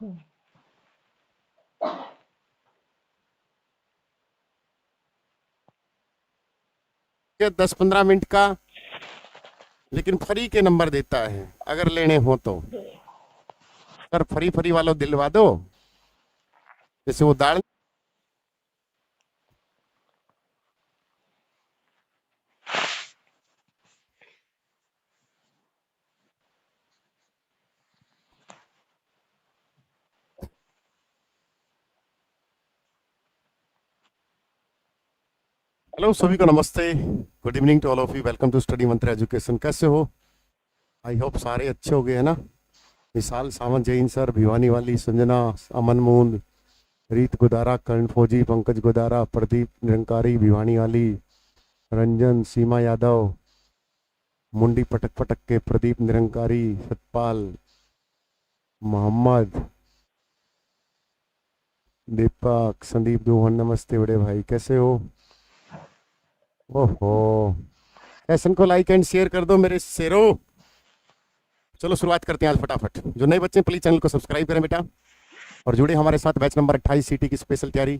ये 10-15 मिनट का, लेकिन फ्री के नंबर देता है अगर लेने हो तो। सर फ्री फ्री वालों दिलवा दो, जैसे वो दाढ़। हेलो सभी को नमस्ते, good evening to all of you, welcome to study Mantra education. कैसे हो? आई होप सारे अच्छे हो गए हैं ना। विशाल सावंत, जैन सर, भिवानी वाली, संजना, अमन मूंद, रीत गुदारा, कर्ण फौजी, पंकज गुदारा, प्रदीप निरंकारी, भिवानी वाली, रंजन, सीमा यादव, मुंडी पटक पटक के, प्रदीप निरंकारी, सतपाल, मोहम्मद, दीपक, संदीप दोहन, नमस्ते बड़े भाई, कैसे हो? ओहो, सेशन को लाइक एंड शेयर कर दो मेरे शेरों। चलो शुरुआत करते हैं आज फटाफट। जो नए बच्चे प्लीज चैनल को सब्सक्राइब करें बेटा, और जुड़े हमारे साथ। बैच नंबर 28 सीटी की स्पेशल तैयारी,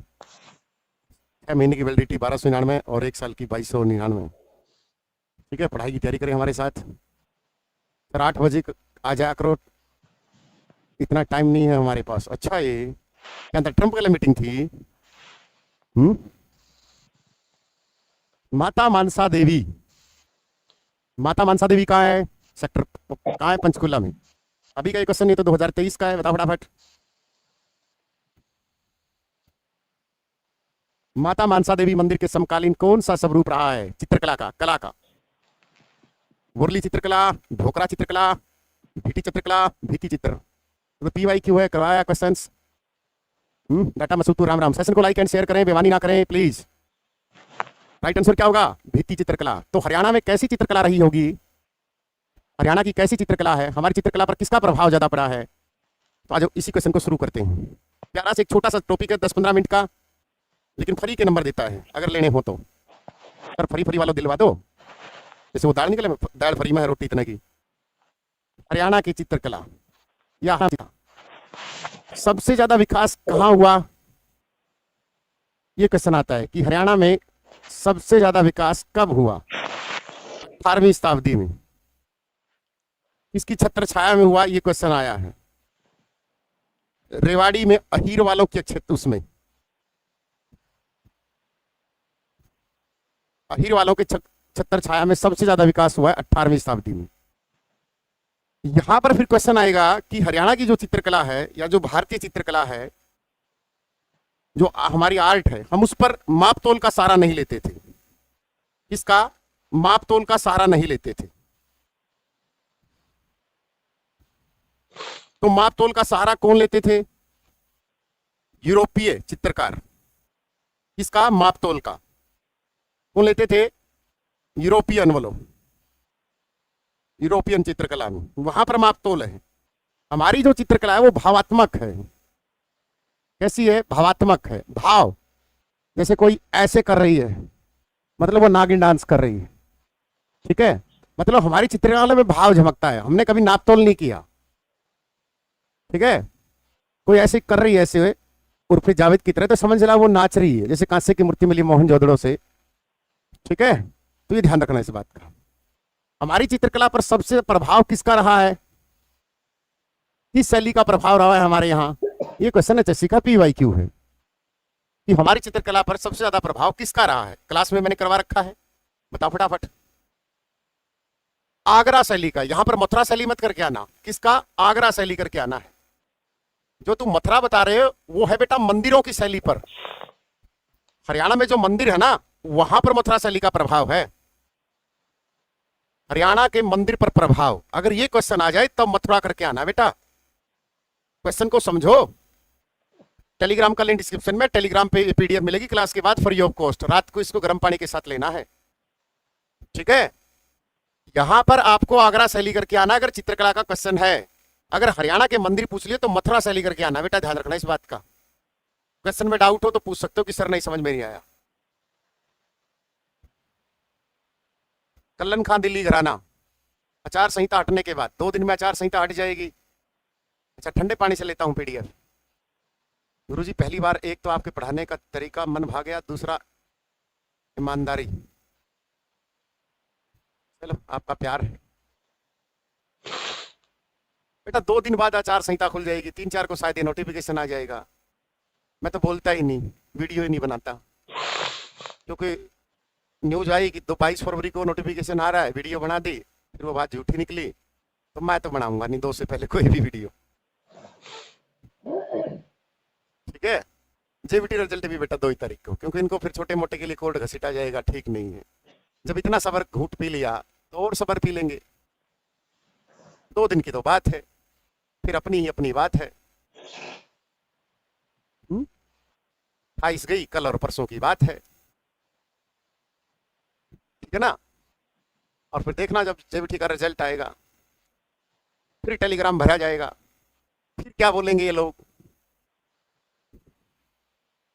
6 महीने की वैलिडिटी 1299 और 1 साल की 2299। ठीक है, पढ़ाई की तैयारी करें हमारे साथ। सर 8 बजे आ जाया करो, इतना टाइम नहीं है हमारे पास। अच्छा, ये क्या था, ट्रम्प वाली मीटिंग थी? माता मानसा देवी, माता मानसा देवी कहाँ है? सेक्टर कहाँ है? पंचकुला में। अभी का ये क्वेश्चन, ये तो 2023 का है, बताओ फटाफट। माता मानसा देवी मंदिर के समकालीन कौन सा स्वरूप रहा है चित्रकला का, कला का? मुरली चित्रकला, ढोकरा चित्रकला, भीटी चित्रकला, भीति चित्र। तो पीवाई क्यू है, करवाया क्वेश्चन। डाटा मसूतू, राम राम। सेशन को लाइक एंड शेयर करें, बेवानी ना करें प्लीज। राइट आंसर क्या होगा? भीति चित्रकला। तो हरियाणा में कैसी चित्रकला रही होगी? हरियाणा की कैसी चित्रकला है? हमारी चित्रकला पर किसका प्रभाव ज्यादा पड़ा है? तो आज इसी क्वेश्चन को शुरू करते हैं। प्यारा से एक छोटा सा टॉपिक है, 10-15 मिनट का, लेकिन फ्री के नंबर देता है अगर लेने हो तो। सर फ्री फ्री वालों दिलवा दो, जैसे वो दाढ़ निकले, दाढ़ फ्री में है रोटी इतने की। हरियाणा की चित्रकला, यहाँ सबसे ज्यादा विकास कहाँ हुआ? ये क्वेश्चन आता है कि हरियाणा में सबसे ज्यादा विकास कब हुआ? 18वीं शताब्दी में। किसकी छत्र छाया में हुआ? ये क्वेश्चन आया है। रेवाड़ी में अहीर वालों के क्षेत्र, उसमें अहीर वालों के छत्र छाया में सबसे ज्यादा विकास हुआ है 18वीं शताब्दी में। यहां पर फिर क्वेश्चन आएगा कि हरियाणा की जो चित्रकला है या जो भारतीय चित्रकला है, जो हमारी आर्ट है, हम उस पर माप तोल का सहारा नहीं लेते थे। इसका माप तोल का सहारा नहीं लेते थे। तो माप तोल का सहारा कौन लेते थे? यूरोपीय चित्रकार। इसका माप तोल का कौन लेते थे? यूरोपियन वालों, यूरोपियन चित्रकला में वहां पर माप तोल है। हमारी जो चित्रकला है वो भावात्मक है। कैसी है? भावात्मक है। भाव, जैसे कोई ऐसे कर रही है, मतलब वो नागिन डांस कर रही है। ठीक है, मतलब हमारी चित्रकला में भाव झमकता है। हमने कभी नाप तोल नहीं किया। ठीक है, कोई ऐसे कर रही है, ऐसे उर्फे जावेद की तरह, तो समझ ला वो नाच रही है, जैसे कांसे की मूर्ति मिली मोहनजोदड़ो से। ठीक है, तो ये ध्यान रखना इस बात का। हमारी चित्रकला पर सबसे प्रभाव किसका रहा है? किस शैली का प्रभाव रहा है हमारे यहाँ? ये क्वेश्चन है, का पीवाईक्यू है कि हमारी चित्रकला पर सबसे ज्यादा प्रभाव किसका रहा है। क्लास में मैंने करवा रखा है, बताओ फटाफट। आगरा शैली का। यहां पर मथुरा शैली मत करके आना, किसका? आगरा शैली करके आना है। जो तुम मथुरा बता रहे हो वो है बेटा मंदिरों की शैली पर। हरियाणा में जो मंदिर है ना, वहां पर मथुरा शैली का प्रभाव है। हरियाणा के मंदिर पर प्रभाव, अगर ये क्वेश्चन आ जाए तब मथुरा करके आना बेटा। क्वेश्चन को समझो। टेलीग्राम का लिंक डिस्क्रिप्शन में, टेलीग्राम पे पीडीएफ मिलेगी क्लास के बाद फ्री ऑफ कॉस्ट। रात को इसको गर्म पानी के साथ लेना है। ठीक है, यहां पर आपको आगरा शैली करके आना अगर चित्रकला का क्वेश्चन है। अगर हरियाणा के मंदिर पूछ लिए तो मथुरा शैली करके आना बेटा, ध्यान रखना इस बात का। क्वेश्चन में डाउट हो तो पूछ सकते हो कि सर नहीं समझ में नहीं आया। कल्लन खां दिल्ली घराना, आचार संहिता हटने के बाद 2 दिन में आचार संहिता हट जाएगी। अच्छा, ठंडे पानी से लेता हूँ पीडीएफ। गुरुजी पहली बार, एक तो आपके पढ़ाने का तरीका मन भा गया, दूसरा ईमानदारी। चलो, आपका प्यार है बेटा। 2 दिन बाद आचार संहिता खुल जाएगी, 3-4 को शायद ये नोटिफिकेशन आ जाएगा। मैं तो बोलता ही नहीं, वीडियो ही नहीं बनाता, क्योंकि न्यूज आई कि 22 फरवरी को नोटिफिकेशन आ रहा है, वीडियो बना दी, फिर वो बात झूठी निकली, तो मैं तो बनाऊंगा नहीं 2 से पहले कोई भी वीडियो। ठीक है। जेबीटी रिजल्ट भी बेटा 2 ही तारीख को, क्योंकि इनको फिर छोटे मोटे के लिए कोर्ट घसीटा जाएगा, ठीक नहीं है। जब इतना सबर घूट पी लिया तो और सबर पी लेंगे। 2 दिन की तो बात है, फिर अपनी ही अपनी बात है। 28 गई, कल और परसों की बात है, ठीक है ना। और फिर देखना जब जेबीटी का रिजल्ट आएगा, फिर टेलीग्राम भरा जाएगा, फिर क्या बोलेंगे ये लोग।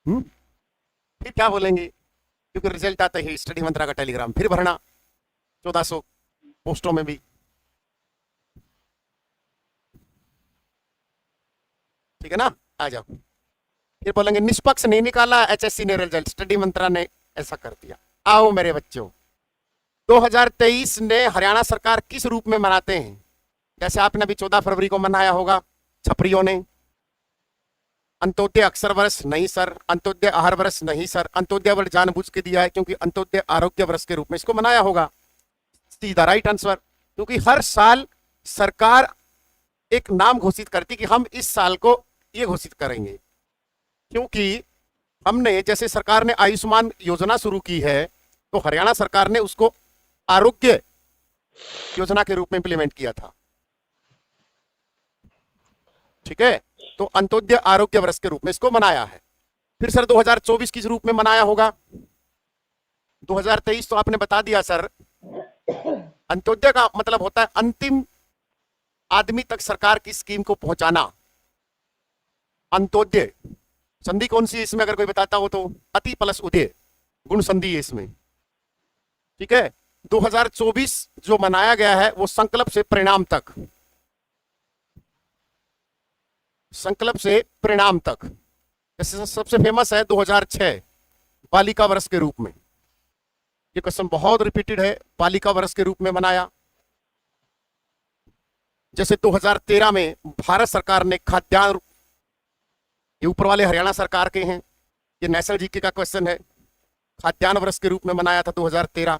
फिर क्या बोलेंगे, क्योंकि रिजल्ट आते ही स्टडी मंत्रा का टेलीग्राम फिर भरना 1400 पोस्टों में भी, ठीक है ना। आ जाओ, फिर बोलेंगे निष्पक्ष नहीं निकाला एचएससी ने रिजल्ट, स्टडी मंत्रा ने ऐसा कर दिया। आओ मेरे बच्चों, 2023 ने हरियाणा सरकार किस रूप में मनाते हैं? जैसे आपने अभी 14 फरवरी को मनाया होगा छपरियों ने। अंत्योदय अक्षर वर्ष नहीं सर, अंत्योदय आहार वर्ष नहीं सर, अंत्योदय वर्ष जानबूझ के दिया है क्योंकि अंत्योदय आरोग्य वर्ष के रूप में इसको मनाया होगा। सीधा राइट आंसर, क्योंकि हर साल सरकार एक नाम घोषित करती कि हम इस साल को ये घोषित करेंगे, क्योंकि हमने, जैसे सरकार ने आयुष्मान योजना शुरू की है, तो हरियाणा सरकार ने उसको आरोग्य योजना के रूप में इंप्लीमेंट किया था। ठीक है, तो अंत्योदय आरोग्य वर्ष के रूप में इसको मनाया है। फिर सर 2024 किस रूप में मनाया होगा? 2023 तो आपने बता दिया सर। अंत्योदय का मतलब होता है अंतिम आदमी तक सरकार की स्कीम को पहुंचाना। अंत्योदय संधि कौन सी है इसमें, अगर कोई बताता हो तो? अति प्लस उदय, गुण संधि है इसमें। ठीक है, 2024 जो मनाया गया है वो संकल्प से परिणाम तक, संकल्प से परिणाम तक। जैसे सबसे फेमस है 2006 बालिका वर्ष के रूप में, ये क्वेश्चन बहुत रिपीटेड है, बालिका वर्ष के रूप में मनाया। जैसे 2013 में भारत सरकार ने खाद्यान्न, ये ऊपर वाले हरियाणा सरकार के हैं, ये नेशनल जीके का क्वेश्चन है, खाद्यान्न वर्ष के रूप में मनाया था 2013।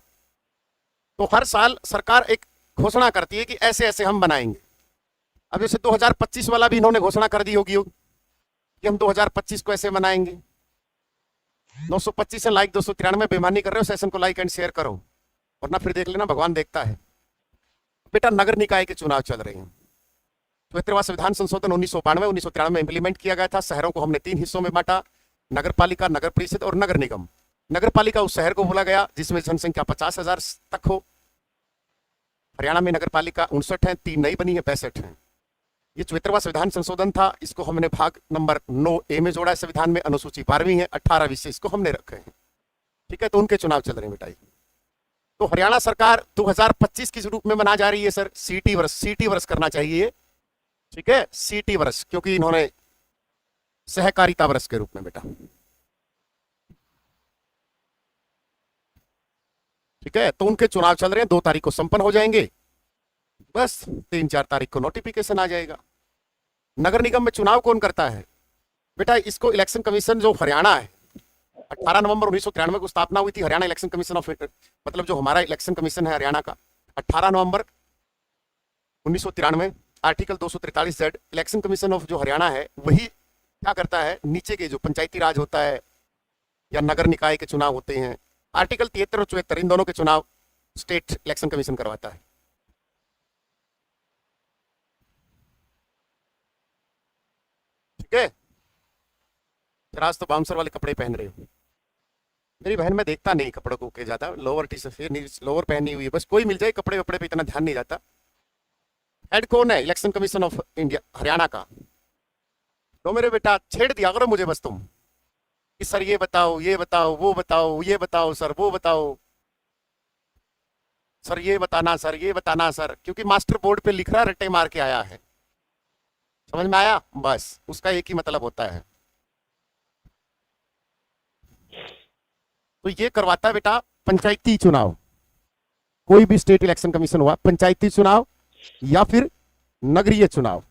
तो हर साल सरकार एक घोषणा करती है कि ऐसे ऐसे हम बनाएंगे। अब जैसे 2025 वाला भी इन्होंने घोषणा कर दी होगी कि हम 2025 को ऐसे मनाएंगे। 925 लाइक, 293 बेईमानी कर रहे हो, सेशन को लाइक एंड शेयर करो, वरना फिर देख लेना भगवान देखता है। बेटा नगर निकाय के चुनाव चल रहे हैं। 73वां संविधान संशोधन 1992-1993 में इंप्लीमेंट किया गया था। शहरों को हमने 3 हिस्सों में बांटा, नगर पालिका, नगर परिषद और नगर निगम। नगर पालिका उस शहर को बोला गया जिसमें जनसंख्या 50,000 तक हो। हरियाणा में नगर पालिका 59 है, 3 नई बनी है, 65 है। ये 74वां संविधान संशोधन था, इसको हमने भाग नंबर 9A में जोड़ा है संविधान में, अनुसूची 12वीं है, 18 विषय इसको हमने रखे हैं। ठीक है, तो उनके चुनाव चल रहे हैं बेटा। तो हरियाणा सरकार 2025 किस रूप में मना जा रही है सर? सीटी वर्ष, सीटी वर्ष करना चाहिए। ठीक है, सीटी वर्ष, क्योंकि इन्होंने सहकारिता वर्ष के रूप में बेटा। ठीक है, तो उनके चुनाव चल रहे हैं, 2 तारीख को संपन्न हो जाएंगे, बस 3-4 तारीख को नोटिफिकेशन आ जाएगा। नगर निगम में चुनाव कौन करता है बेटा? इसको इलेक्शन कमीशन जो हरियाणा है, 18 नवंबर 1993 को स्थापना हुई थी हरियाणा इलेक्शन कमीशन ऑफ, मतलब जो हमारा इलेक्शन कमीशन है हरियाणा का, 18 नवंबर 1993, article 243Z। Election commission of जो हरियाणा है वही क्या करता है, नीचे के जो पंचायती राज होता है या नगर निकाय के चुनाव होते हैं, आर्टिकल 73 और 74 इन दोनों के चुनाव स्टेट इलेक्शन कमीशन करवाता है। ठीक है, फिर आज तो बाउंसर वाले कपड़े पहन रहे हो। मेरी बहन में देखता नहीं कपड़ों को के ज्यादा, लोअर टी शर्ट, लोअर पहनी हुई है, बस कोई मिल जाए, कपड़े वपड़े पे इतना ध्यान नहीं जाता। हेड कौन है election commission of India Haryana का? तो मेरे बेटा छेड़ दिया करो मुझे बस तुम कि सर ये बताओ, ये बताओ, वो बताओ, ये बताओ सर, वो बताओ सर, ये बताना सर, ये बताना सर, क्योंकि मास्टर बोर्ड पे लिख रहा, रट्टे मार के आया है। समझ में आया? बस उसका एक ही मतलब होता है। तो ये करवाता है बेटा पंचायती चुनाव। कोई भी स्टेट इलेक्शन कमीशन हुआ, पंचायती चुनाव या फिर नगरीय चुनाव।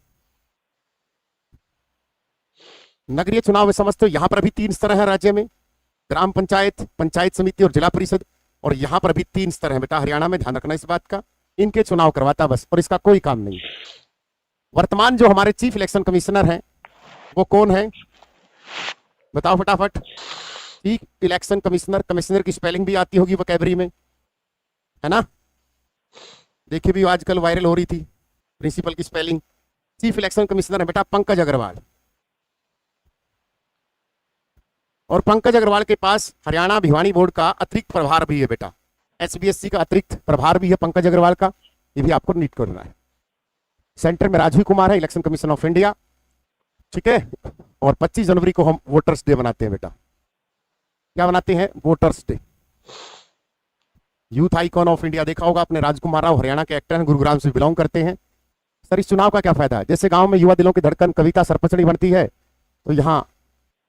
नगरीय चुनाव में समझते हो यहां पर भी 3 स्तर है राज्य में, ग्राम पंचायत, पंचायत समिति और जिला परिषद। और यहां पर भी 3 स्तर है बेटा हरियाणा में, ध्यान रखना इस बात का। इनके चुनाव करवाता बस, और इसका कोई काम नहीं। वर्तमान जो हमारे चीफ इलेक्शन कमिश्नर हैं वो कौन है बताओ फटाफट। चीफ इलेक्शन कमिश्नर, कमिश्नर की स्पेलिंग भी आती होगी वोकैबरी में, है ना? देखिए भी आजकल वायरल हो रही थी प्रिंसिपल की स्पेलिंग। चीफ इलेक्शन कमिश्नर है बेटा पंकज अग्रवाल। और पंकज अग्रवाल के पास हरियाणा भिवानी बोर्ड का अतिरिक्त प्रभार भी है बेटा, एसबीएससी का अतिरिक्त प्रभार भी है पंकज अग्रवाल का, ये भी आपको नीट करना है। सेंटर में राजीव कुमार है, इलेक्शन कमीशन ऑफ इंडिया, ठीक है। और 25 जनवरी को हम वोटर्स डे मनाते हैं बेटा। क्या बनाते हैं? Voters day. Youth icon of India देखा होगा आपने, राजकुमार राव हरियाणा के एक्टर हैं, गुरुग्राम से बिलोंग करते हैं। सर इस चुनाव का क्या फायदा है? जैसे गांव में युवा दिलों की धड़कन कविता सरपंचनी बनती है, तो यहाँ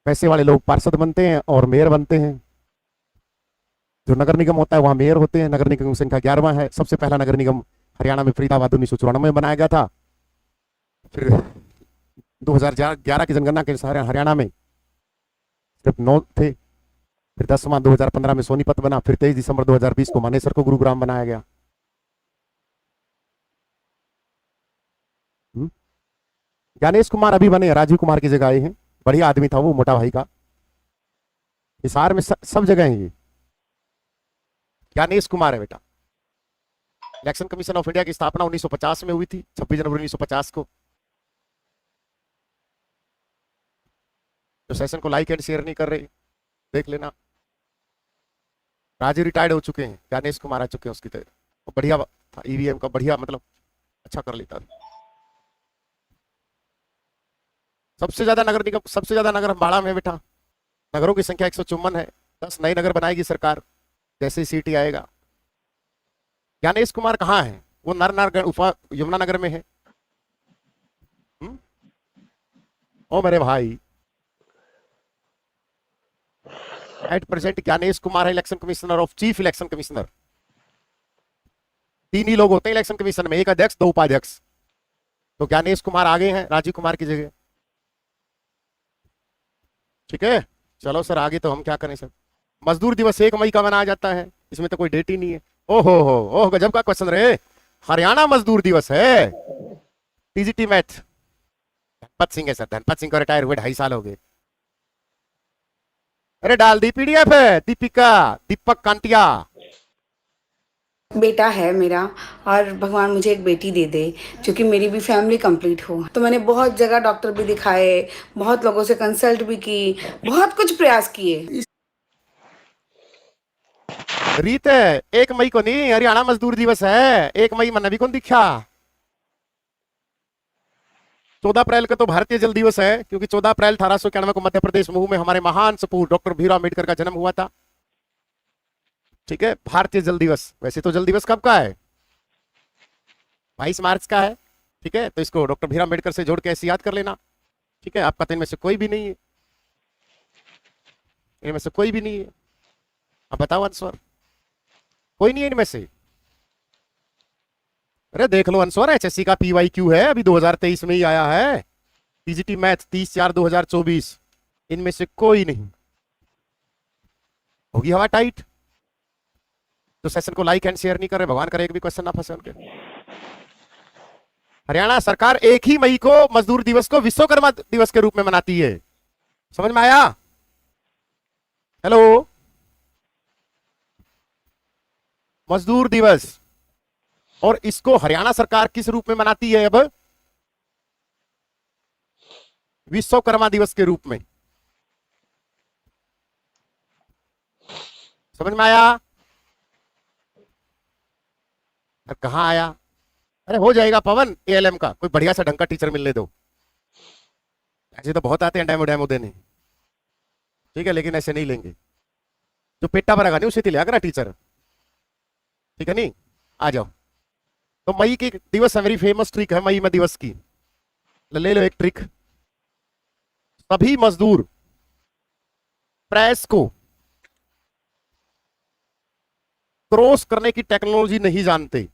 पैसे वाले लोग पार्षद बनते हैं और मेयर बनते हैं। जो नगर निगम होता है वहां मेयर होते हैं। नगर निगम की संख्या 11वां है। सबसे पहला नगर निगम हरियाणा में फरीदाबाद 1994 में बनाया गया था। फिर 2011 की जनगणना के अनुसार हरियाणा में सिर्फ 9 थे। फिर 10वां 2015 में सोनीपत बना। फिर 23 दिसंबर 2020 को मानेसर को गुरुग्राम बनाया गया। ज्ञानेश कुमार अभी बने, राजीव कुमार की जगह आए हैं। बढ़िया आदमी था वो, मोटा भाई का। हिसार में सब जगह है ये। ज्ञानेश कुमार है बेटा। इलेक्शन कमीशन ऑफ इंडिया की स्थापना 1950 में हुई थी, 26 जनवरी 1950 को। तो सेशन को लाइक एंड शेयर नहीं कर रहे, देख लेना। राजीव रिटायर्ड हो चुके हैं, ज्ञानेश कुमार आ चुके हैं उसकी तरह। वो बढ़िया था, ईवीएम का बढ़िया, मतलब अच्छा कर लेता था। सबसे ज्यादा नगर निगम, सबसे ज्यादा नगर अम्बाड़ा में है बेटा। नगरों की संख्या 154 है। 10 नए नगर बनाएगी सरकार जैसे ही सीटी आएगा। ज्ञानेश कुमार कहाँ है? वो नरनार उपा यमुनानगर में है। ओ मेरे भाई, एट प्रेजेंट ज्ञानेश कुमार है election commissioner of, chief election commissioner. 3 ही लोग होते हैं इलेक्शन कमीशन में, एक अध्यक्ष 2 उपाध्यक्ष। तो ज्ञानेश कुमार आगे हैं राजीव कुमार की जगह, ठीक है। चलो सर आगे तो हम क्या करें सर। मजदूर दिवस 1 मई का मनाया जाता है, इसमें तो कोई डेट ही नहीं है। ओहो हो, ओह गजब का क्वेश्चन रहे। हरियाणा मजदूर दिवस है। टीजीटी मैथ धनपत सिंह है सर, धनपत सिंह को रिटायर हुए 2.5 साल हो गए। अरे डाल दी पीडीएफ है, दीपिका, दीपक कांटिया। बेटा है मेरा, और भगवान मुझे एक बेटी दे दे जो कि मेरी भी फैमिली कंप्लीट हो। तो मैंने बहुत जगह डॉक्टर भी दिखाए, बहुत लोगों से कंसल्ट भी की, बहुत कुछ प्रयास किए। रीत है 1 मई को नहीं, हरियाणा मजदूर दिवस है। 1 मई मन भी कौन दिखा। 14 अप्रैल का तो भारतीय जल दिवस है, क्योंकि 14 अप्रैल 1891 को मध्य प्रदेश महू में हमारे महान सपूत डॉक्टर भीमराव अम्बेडकर का जन्म हुआ था, ठीक है। भारतीय जल दिवस, वैसे तो जल दिवस कब का है? 22 मार्च का है, ठीक है। तो इसको डॉक्टर भीमराव अम्बेडकर से जोड़ के ऐसे याद कर लेना, ठीक है। आपका तो इनमें से कोई भी नहीं है, इनमें से कोई भी नहीं है। अब बताओ आंसर, कोई नहीं है इनमें से। अरे देख लो आंसर, एचएससी का पीवाईक्यू है, अभी 2023 में ही आया है। टीजीटी मैथ 30/4/2024, इनमें से कोई नहीं। होगी हवा टाइट। तो सेशन को लाइक एंड शेयर नहीं कर रहे, भगवान करे एक भी क्वेश्चन ना फंसे उनके। हरियाणा सरकार 1 ही मई को मजदूर दिवस को विश्वकर्मा दिवस के रूप में मनाती है। समझ में आया? हेलो, मजदूर दिवस, और इसको हरियाणा सरकार किस रूप में मनाती है अब? विश्वकर्मा दिवस के रूप में। समझ में आया? कहां आया? अरे हो जाएगा पवन, एएलएम का कोई बढ़िया सा ढंग का टीचर मिलने दो। ऐसे तो बहुत आते हैं डेमो डेमो देने, ठीक है, लेकिन ऐसे नहीं लेंगे। जो पेटा भरेगा नहीं उसे तो लिया करा टीचर, ठीक है। नहीं आ जाओ। तो मई की दिवस है, मेरी फेमस ट्रिक है मई में दिवस की। ले लो एक ट्रिक। सभी मजदूर प्रेस को क्रॉस करने की टेक्नोलॉजी नहीं जानते,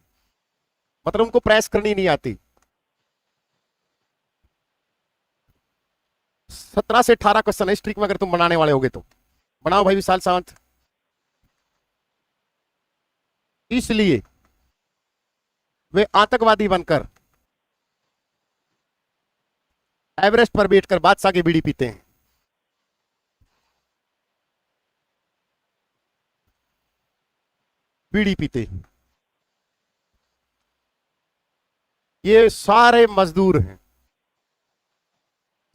मतलब उनको प्रेस करनी नहीं आती। 17 से 18 क्वेश्चन है इस ट्रिक में, अगर तुम बनाने वाले होगे तो बनाओ भाई विशाल सावंत। इसलिए वे आतंकवादी बनकर एवरेस्ट पर बैठकर बादशाह की बीड़ी पीते हैं। बीड़ी पीते हैं। ये सारे मजदूर हैं।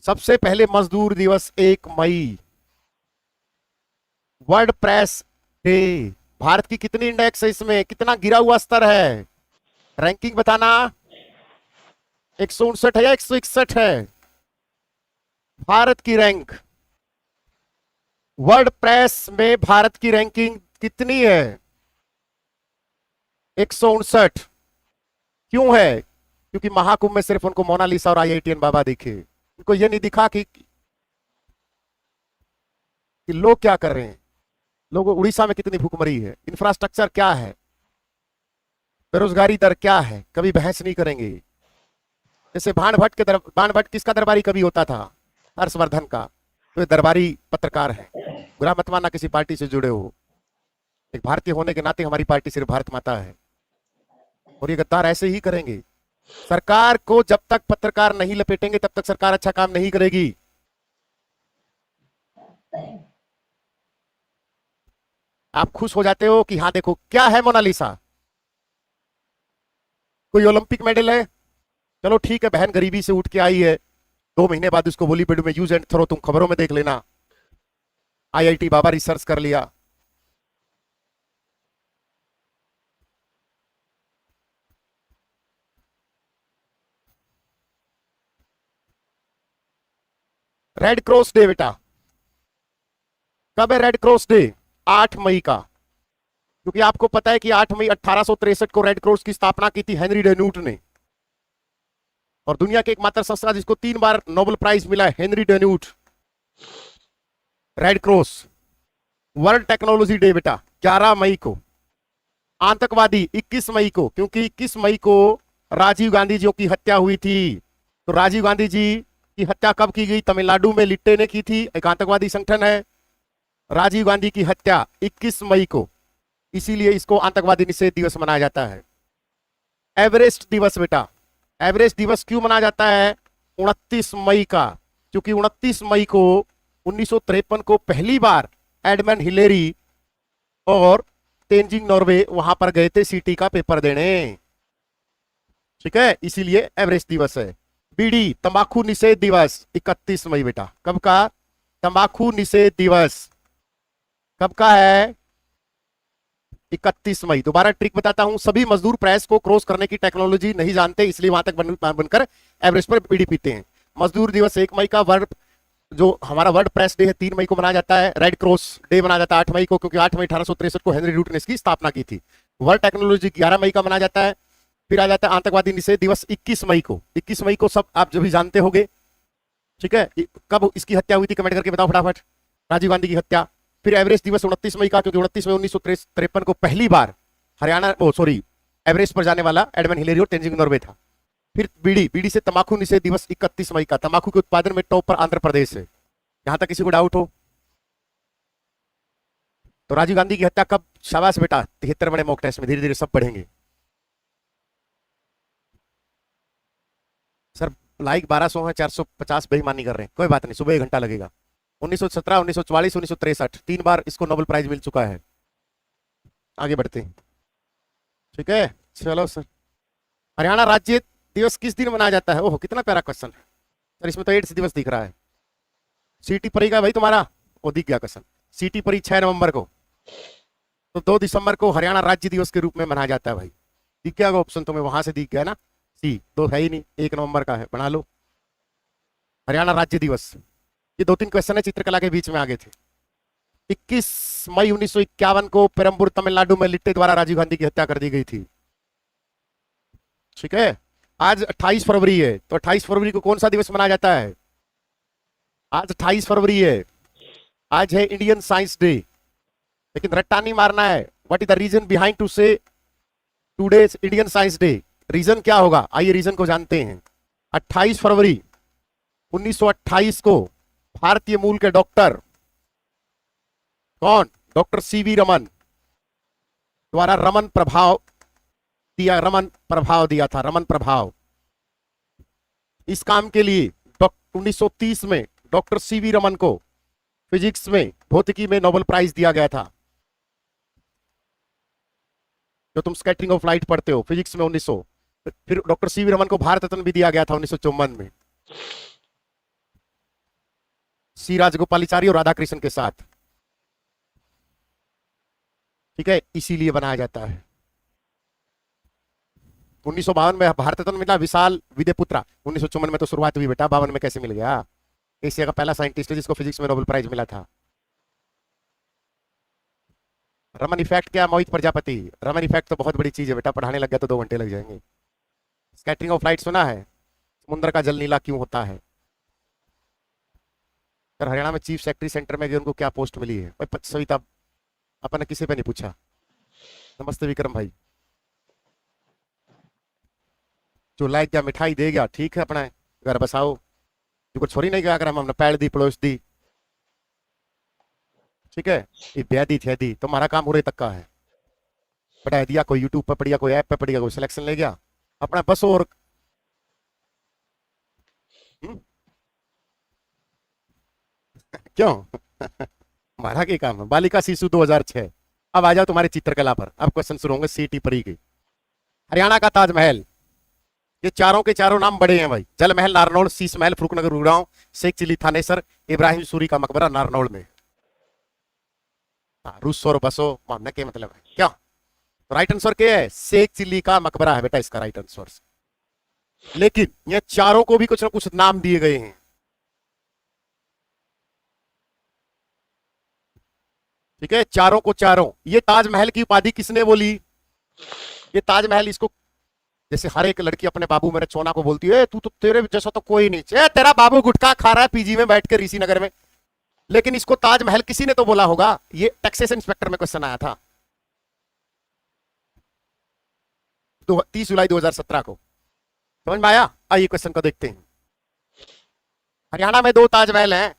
सबसे पहले मजदूर दिवस 1 मई, वर्ल्ड प्रेस डे। भारत की कितनी इंडेक्स है, इसमें कितना गिरा हुआ स्तर है, रैंकिंग बताना। 159 है या 161 है भारत की रैंक? वर्ल्ड प्रेस में भारत की रैंकिंग कितनी है? 159। क्यों है? क्योंकि महाकुंभ में सिर्फ उनको मोनालिसा और IITN बाबा दिखे। उनको ये नहीं दिखा कि लोग क्या कर रहे हैं, लोगों उड़ीसा में कितनी भूखमरी है, इंफ्रास्ट्रक्चर क्या है, बेरोजगारी दर क्या है, कभी बहस नहीं करेंगे। जैसे बाण भट्ट किसका दरबारी कभी होता था? हर्षवर्धन का। तो ये दरबारी पत्रकार है। बुरा मत मानना किसी पार्टी से जुड़े हो, एक भारतीय होने के नाते हमारी पार्टी सिर्फ भारत माता है, और ये गद्दार ऐसे ही करेंगे। सरकार को जब तक पत्रकार नहीं लपेटेंगे तब तक सरकार अच्छा काम नहीं करेगी। आप खुश हो जाते हो कि हाँ देखो क्या है मोनालिसा, कोई ओलंपिक मेडल है, चलो ठीक है, बहन गरीबी से उठ के आई है, 2 महीने बाद उसको बॉलीवुड में यूज एंड थ्रो, तुम खबरों में देख लेना। IIT बाबा रिसर्च कर लिया। रेड क्रॉस डे बेटा, कब है रेड क्रॉस डे? 8 मई का। क्योंकि आपको पता है कि 8 मई 1863 को रेड क्रॉस की स्थापना की थी हेनरी डेन्यूट ने, और दुनिया के एकमात्र संस्था जिसको 3 बार नोबेल प्राइज मिला है, Henry Dunant. Red cross. World technology day बेटा 11 मई को। आतंकवादी 21 मई को, क्योंकि 21 मई को राजीव गांधी जी की हत्या हुई थी। तो राजीव गांधी जी की हत्या कब की गई? तमिलनाडु में लिट्टे ने की थी, एक आतंकवादी संगठन है। राजीव गांधी की हत्या 21 मई को, इसीलिए इसको आतंकवादी निषेध दिवस मनाया जाता है। एवरेस्ट दिवस बेटा, एवरेस्ट दिवस क्यों मनाया जाता है 29 मई का? क्योंकि 29 मई को 1953 को पहली बार एडमंड हिलेरी और तेंजिंग नॉर्वे वहां पर गए थे सीटी का पेपर देने। ठीक है, इसीलिए एवरेस्ट दिवस है। बीड़ी तंबाकू निषेध दिवस 31 मई बेटा। कब का? तंबाकू निषेध दिवस कब का है? 31 मई। दोबारा ट्रिक बताता हूं, सभी मजदूर प्रेस को क्रॉस करने की टेक्नोलॉजी नहीं जानते, इसलिए वहां तक बनकर एवरेस्ट पर बीड़ी पीते हैं। मजदूर दिवस 1 मई का। वर्ल्ड जो हमारा वर्ल्ड प्रेस डे है 3 मई को मनाया जाता है। रेड क्रॉस डे मनाया जाता है 8 मई को, क्योंकि 8 मई 1863 को हेनरी रूट ने इसकी स्थापना की थी। वर्ल्ड टेक्नोलॉजी 11 मई का मनाया जाता है। फिर आ जाता है आतंकवादी निषेध दिवस 21 मई को। 21 मई को सब आप जो भी जानते होंगे। ठीक है, कब इसकी हत्या हुई थी कमेंट करके बताओ फटाफट। राजीव गांधी की हत्या। फिर एवरेस्ट दिवस 29 मई का, क्योंकि 29 मई 1953 को पहली बार एवरेस्ट पर जाने वाला एडमंड हिलेरी और तेंजिंग नॉर्वे था। फिर बीड़ी, बीड़ी से तंबाकू निषेध दिवस 31 मई का। तंबाकू के उत्पादन में टॉप पर आंध्र प्रदेश है, यहां तक किसी को डाउट हो तो। राजीव गांधी की हत्या कब? शाबाश बेटा, 73 बड़े मॉक टेस्ट में, धीरे धीरे सब पढ़ेंगे। सर लाइक 1200 है, 450 बेईमानी कर रहे हैं, कोई बात नहीं, सुबह 1 घंटा लगेगा। 1917, 1944, 1963 3 बार इसको नोबेल प्राइज मिल चुका है। आगे बढ़ते हैं। ठीक है, चलो सर। हरियाणा राज्य दिवस किस दिन मनाया जाता है? ओह कितना प्यारा क्वेश्चन है सर, इसमें तो एड्स दिवस दिख रहा है। सीटी परीक्षा भाई तुम्हारा, वो दिख गया क्वेश्चन। सीटी परी 6 नवंबर को, तो 2 दिसंबर को हरियाणा राज्य दिवस के रूप में मनाया जाता है भाई। दिख गया ऑप्शन तुम्हें, वहां से दिख गया ना। सी 2 है ही नहीं, 1 नवंबर का है, बना लो। हरियाणा राज्य दिवस। ये 2-3 क्वेश्चन है चित्रकला के बीच में आगे थे। 21 मई 1951 को पेरम्बूर तमिलनाडु में लिट्टे द्वारा राजीव गांधी की हत्या कर दी गई थी। ठीक है, आज 28 फरवरी है, तो 28 फरवरी को कौन सा दिवस मनाया जाता है? आज 28 फरवरी है, आज है इंडियन साइंस डे। लेकिन रट्टा नहीं मारना है। What is the reason behind to say today Indian science day? Reason क्या होगा? आइए रीजन को जानते हैं। 28 फरवरी 1928 को भारतीय मूल के डॉक्टर कौन? डॉक्टर सीवी रमन द्वारा रमन प्रभाव दिया था। रमन प्रभाव। इस काम के लिए 1930 में डॉक्टर सीवी रमन को फिजिक्स में, भौतिकी में नोबेल प्राइज दिया गया था। जो तुम स्कैटरिंग ऑफ लाइट पढ़ते हो फिजिक्स में 1900। फिर डॉक्टर सीवी रमन को भारत रत्न भी दिया गया था 1954 में, सी राजगोपालाचारी और राधाकृष्ण के साथ। ठीक है, इसीलिए बनाया जाता है। 1952 में भारत रत्न मिला विशाल विद्यापुत्रा। 1954 में तो शुरुआत हुई बेटा, 52 में कैसे मिल गया? एशिया का पहला साइंटिस्ट है जिसको फिजिक्स में नोबेल प्राइज मिला था। रमन इफेक्ट क्या? मोहित प्रजापति। रमन इफेक्ट तो बहुत बड़ी चीज है बेटा, पढ़ाने लग गया तो 2 घंटे लग जाएंगे। स्कैटरिंग ऑफ लाइट सुना है? समुद्र का जल नीला क्यों होता है? सर हरियाणा में चीफ सेक्रेटरी सेंटर में गए, उनको क्या पोस्ट मिली है? भाई सविता, अपन ने किसी पे नहीं पूछा। नमस्ते विक्रम भाई। जो लाइक गया मिठाई दे गया, ठीक है, अपना घर बसाओ। जो छोरी नहीं गया, अगर हमने पैड़ दी पड़ोस दी, ठीक है, ये ब्यादी थे दी, तुम्हारा काम उरे तक का है। पढ़ा दिया, कोई यूट्यूब पर पढ़िया, कोई ऐप पे पढ़िया, कोई सिलेक्शन ले गया, अपना बस। और क्यों? हमारा क्या काम है? बालिका शिशु 2006। अब आ जाओ तुम्हारे चित्रकला पर। अब क्वेश्चन शुरू होंगे सीटी परी के। हरियाणा का ताजमहल, ये चारों के चारों नाम बड़े हैं भाई। जल महल नारनौल, शीश महल फरुखनगर गुड़गांव, शेख चिली थानेसर, इब्राहिम सूरी का मकबरा नारनौल में। रूसो और बसो मानने के मतलब है क्या? राइट आंसर क्या है? शेख चिली का मकबरा है बेटा इसका राइट आंसर। लेकिन ये चारों को भी कुछ ना कुछ नाम दिए गए हैं। ठीक है, चारों को चारों। ये ताजमहल की उपाधि किसने बोली? ये ताजमहल, इसको जैसे हर एक लड़की अपने बाबू मेरे चोना को बोलती है, तू तो तेरे जैसा तो कोई नहीं, तेरा बाबू गुटखा खा रहा है पीजी में बैठ कर ऋषि नगर में। लेकिन इसको ताजमहल किसी ने तो बोला होगा। ये टैक्सेशन इंस्पेक्टर में क्वेश्चन आया था 30 जुलाई 2017 को। समझ में आया? आइए क्वेश्चन को देखते हैं। हरियाणा में 2 ताजमहल हैं।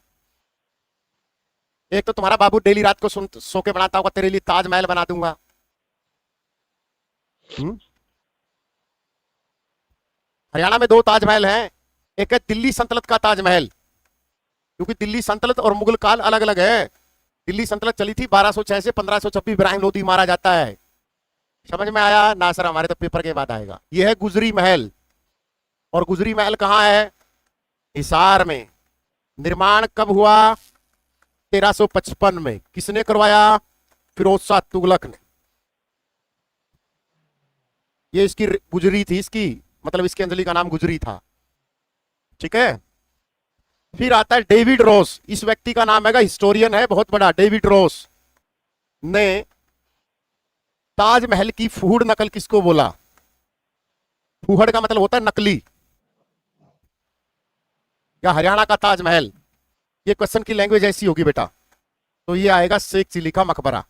एक तो तुम्हारा बाबू डेली रात को सो के बनाता होगा, तेरे लिए ताजमहल बना दूंगा। हरियाणा में 2 ताजमहल हैं। एक है दिल्ली सल्तनत का ताजमहल, क्योंकि दिल्ली सल्तनत और मुगल काल अलग अलग है। दिल्ली सल्तनत चली थी 1206 से 1526, इब्राहिम लोदी मारा जाता है। समझ में आया ना सर? हमारे तो पेपर के बाद आएगा। यह है गुजरी महल। और गुजरी महल कहां है? हिसार में। निर्माण कब हुआ? 1355 में। किसने करवाया? फिरोज शाह तुगलक ने। ये इसकी गुजरी थी, इसकी मतलब इसके अंजलि का नाम गुजरी था। ठीक है। फिर आता है डेविड रॉस। इस व्यक्ति का नाम है, हिस्टोरियन है बहुत बड़ा, डेविड रॉस ने ताजमहल की फूहड़ नकल किसको बोला? फूहड़ का मतलब होता है नकली। क्या हरियाणा का ताजमहल? ये क्वेश्चन की लैंग्वेज ऐसी होगी बेटा, तो ये आएगा शेख चिली का मकबरा।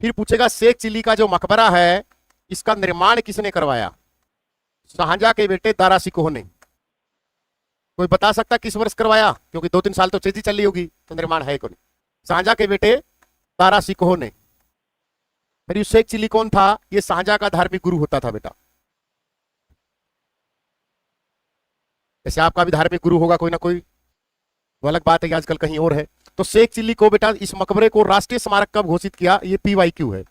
फिर पूछेगा शेख चिली का जो मकबरा है, इसका निर्माण किसने करवाया? शाहजहां के बेटे दारा शिकोह ने। कोई बता सकता किस वर्ष करवाया? क्योंकि 2-3 साल तो तेजी चली होगी, तो निर्माण है कौन? शाहजहां के बेटे दारा शिकोह ने। फिर ये शेख चिली कौन था? ये शाहजहां का धार्मिक गुरु होता था बेटा। जैसे आपका भी धार्मिक गुरु होगा कोई ना कोई, वो अलग बात है कि आजकल कहीं और है। तो शेख चिली को बेटा, इस मकबरे को राष्ट्रीय स्मारक कब घोषित किया? ये PYQ है।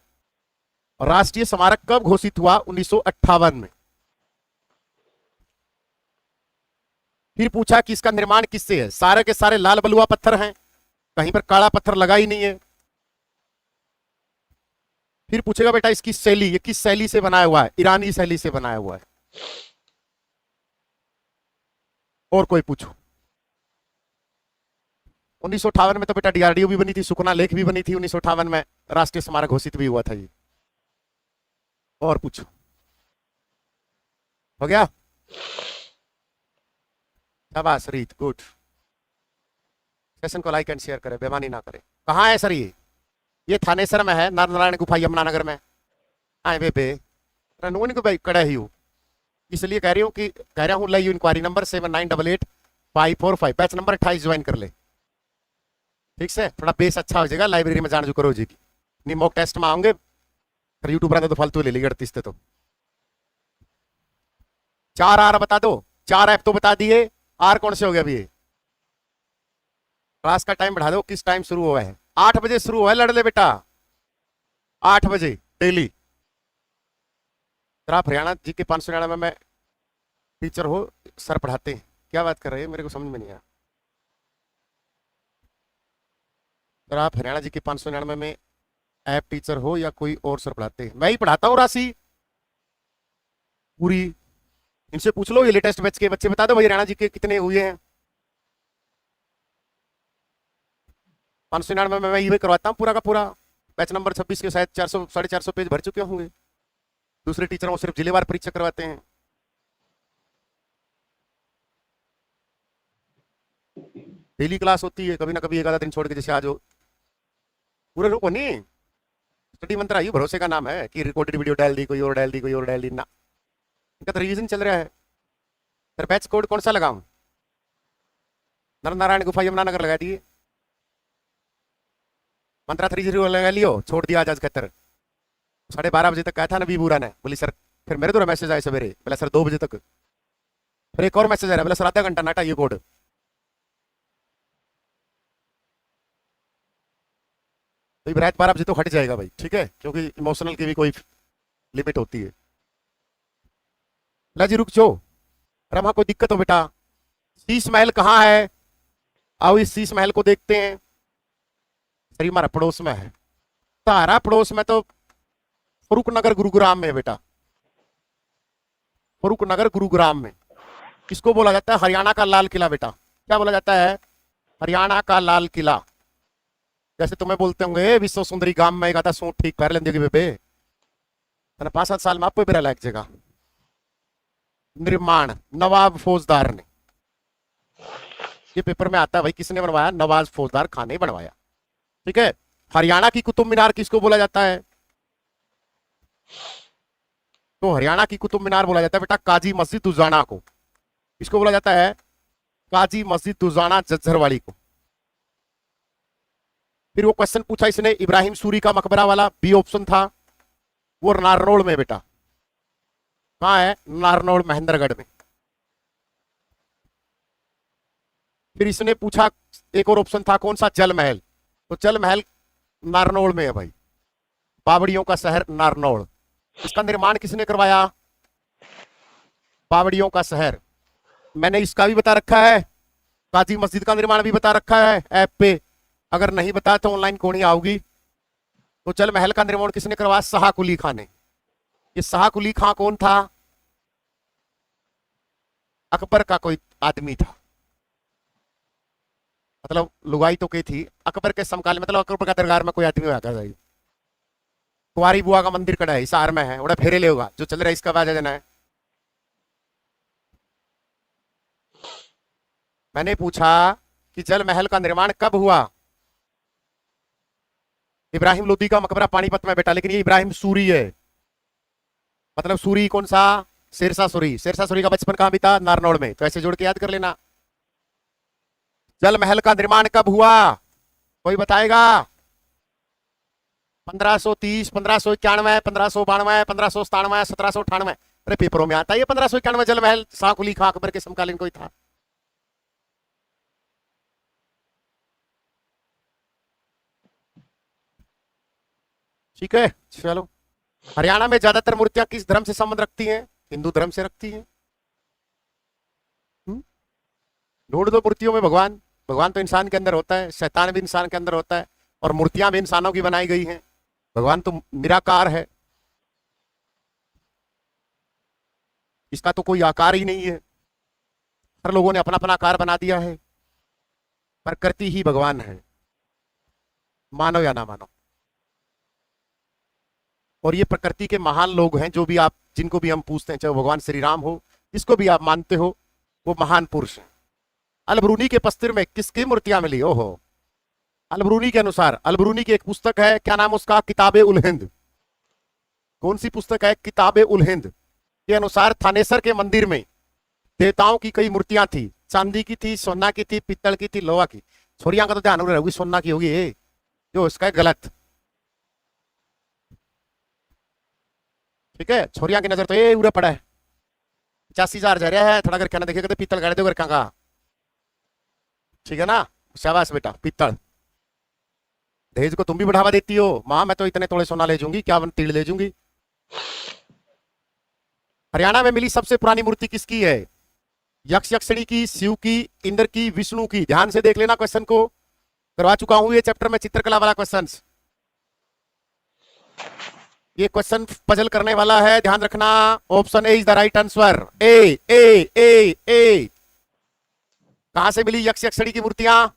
राष्ट्रीय स्मारक कब घोषित हुआ? 1958 में। फिर पूछा कि इसका निर्माण किससे है? सारे के सारे लाल बलुआ पत्थर हैं, कहीं पर काला पत्थर लगा ही नहीं है। फिर पूछेगा बेटा इसकी शैली, ये किस शैली से बनाया हुआ है? ईरानी शैली से बनाया हुआ है। और कोई पूछो। 1958 में तो बेटा DRDO भी बनी थी, सुखना लेक भी बनी थी 1958 में, राष्ट्रीय स्मारक घोषित भी हुआ था ये। और पूछो। हो गया? शाबाश रीत, गुड। सेशन को लाइक एंड शेयर करें, बेमानी ना करें। कहाँ है सर ये थानेसर में है, नारायण गुफा यमुनानगर में। आए बेबे रनून को भाई कड़ा ही हूँ, इसलिए कह रही हूँ कि कह रहा हूँ लाई inquiry number 7988-545, batch number 28 join कर ले। ठीक से थोड़ा बेस अच्छा हो जाएगा, लाइब्रेरी में जान जो करो जी की नहीं मॉक टेस्ट में आओगे फिर यूट्यूब रहते तो फालतू ले ली 38 तो 4 आर बता दो, 4 ऐप तो बता दिए, आर कौन से हो गया अभी? क्लास का टाइम बढ़ा दो, किस टाइम शुरू हुआ है? 8 बजे शुरू हुआ है लड़ ले बेटा, 8 बजे डेली। सर आप हरियाणा जी के 599 में टीचर हो, सर पढ़ाते हैं, क्या बात कर रहे हैं मेरे को समझ में नहीं आया। सर आप हरियाणा जी के 599 में ऐप टीचर हो या कोई और सर पढ़ाते हैं? मैं ही पढ़ाता हूँ राशि पूरी, इनसे पूछ लो, ये लेटेस्ट बैच के बच्चे बता दो भाई हरियाणा जी के कितने हुए हैं। 599 में मैं ये करवाता हूँ पूरा का पूरा, बैच नंबर 26 के शायद 400 450 पेज भर चुके होंगे। दूसरे टीचरों को सिर्फ जिलेवार परीक्षा करवाते हैं। डेली क्लास होती है, कभी ना कभी एक आधा दिन छोड़ के, जैसे आज हो पूरे लोग नहीं। स्टडी मंत्र आयु भरोसे का नाम है कि रिकॉर्डेड वीडियो डाल दी, कोई और डाल दी, कोई और डाल दी ना, इनका तो रिवीजन चल रहा है। सर बैच कोड कौन सा लगाऊं? नर नारायण गुफा यमुनानगर लगा दिए, मंत्रा 30 लगा लियो, छोड़ दिया आज 71। 12:30 बजे तक कहा था ना बी बुरा ने, बोली सर, फिर मेरे तो मैसेज आए सवेरे, बोला सर 2 बजे तक, फिर एक और मैसेज आ रहा है, बोला सर आधा घंटा नाटा ये कोड। तो रात 12 बजे तो हट जाएगा भाई, ठीक है, क्योंकि इमोशनल की भी कोई लिमिट होती है। जी रुक जाओ, रमा कोई दिक्कत हो बेटा? शीश महल कहाँ है? आओ इस शीश महल को देखते हैं। सर हमारा पड़ोस में है। तारा पड़ोस में तो फरूक नगर गुरुग्राम में है बेटा, फरूक नगर गुरुग्राम में। किसको बोला जाता है? हरियाणा का लाल किला बेटा। क्या बोला जाता है? हरियाणा का लाल किला। जैसे तुम्हें बोलते होंगे विश्व सुंदरी गांव में एक आधा सूट ठीक पैर लेंगे बेबे, 5-7 साल में आपको भी लायक जगह। निर्माण नवाब फौजदार ने, ये पेपर में आता है भाई, किसने बनवाया? नवाब फौजदार खान ने बनवाया। ठीक है। हरियाणा की कुतुब मीनार किसको बोला जाता है? तो हरियाणा की कुतुब मीनार बोला जाता है बेटा काजी मस्जिद दुजाना को। किसको बोला जाता है? काजी मस्जिद दुजाना जज्जरवाड़ी को। फिर वो क्वेश्चन पूछा इसने इब्राहिम सूरी का मकबरा वाला, बी ऑप्शन था, वो नारनौल में बेटा। कहां है? नारनौल महेंद्रगढ़ में। फिर इसने पूछा एक और ऑप्शन था, कौन सा? जल महल। तो जल महल नारनौल में है भाई, बावड़ियों का शहर नारनौल। इसका निर्माण किसने करवाया? बावड़ियों का शहर। मैंने इसका भी बता रखा है, काजी मस्जिद का निर्माण भी बता रखा है ऐप पे, अगर नहीं बता तो ऑनलाइन कोनी आओगी। तो जल महल का निर्माण किसने करवाया? शाह कुली खां ने। ये शाह कुली खां कौन था? अकबर का कोई आदमी था, मतलब लुगाई तो कही थी अकबर के समकाल, मतलब अकबर का दरबार में कोई आदमी हुआ कर रही। कुंवारी बुआ का मंदिर कड़ा है, हिसार में है, उड़ा फेरे ले होगा जो चल रहा है, इसका बाजा देना है। मैंने पूछा कि जल महल का निर्माण कब हुआ? इब्राहिम लोदी का मकबरा पानीपत में बेटा, लेकिन ये इब्राहिम सूरी है। मतलब सूरी कौन सा? शेरशाह सूरी। शेरशाह सूरी का बचपन कहां बीता? नारनौल में। तो ऐसे जोड़ के याद कर लेना। जल महल का निर्माण कब हुआ? कोई बताएगा? 1530, 1591, 1592, 1597, 1798। अरे पेपरों में आता है ये 1591 जल महल शाह कुली खां अकबर के समकालीन कोई था। ठीक है चलो। हरियाणा में ज्यादातर मूर्तियां किस धर्म से संबंध रखती हैं? हिंदू धर्म से रखती हैं। ढूंढ दो मूर्तियों में भगवान। भगवान तो इंसान के अंदर होता है, शैतान भी इंसान के अंदर होता है, और मूर्तियां भी इंसानों की बनाई गई हैं। भगवान तो निराकार है, इसका तो कोई आकार ही नहीं है। हर लोगों ने अपना अपना आकार बना दिया है। प्रकृति ही भगवान है, मानो या ना मानो। और ये प्रकृति के महान लोग हैं, जो भी आप जिनको भी हम पूछते हैं, चाहे भगवान श्री राम हो, जिसको भी आप मानते हो वो महान पुरुष है। अलबरूनी के पस्तिर में किसकी मूर्तियां मिली? ओहो, अलबरूनी के अनुसार, अलबरूनी की एक पुस्तक है, क्या नाम उसका? किताबे उल हिंद। कौन सी पुस्तक है? किताबे उल हिंद के अनुसार थानेसर के मंदिर में देवताओं की कई मूर्तियां थी। चांदी की थी, सोना की थी, पित्तल की थी, लोहा की। छोरियां का तो ध्यान रहोगी, सोना की होगी ये, जो इसका है गलत। ठीक है, छोरियां की नजर तो ये उड़ा पड़ा है। 85,000 जा रहा है, थोड़ा कर कहना देखिए, कहते पीतल गाड़े दो कर का। ठीक है ना, शाबाश बेटा, पीतल। दहेज को तुम भी बढ़ावा देती हो। मां मैं तो इतने तोड़े सोना ले जाऊंगी, क्या तीड़ ले जाऊंगी। हरियाणा में मिली सबसे पुरानी मूर्ति किसकी है? यक्ष यक्षिणी की, शिव की, इंद्र की, विष्णु की? ध्यान से देख लेना, क्वेश्चन को करवा चुका हूं ये चैप्टर में, चित्रकला वाला क्वेश्चन। ये क्वेश्चन पजल करने वाला है, ध्यान रखना। Option A is the right answer. A A A A. कहां से मिली यक्ष यक्षिणी की मूर्तियां?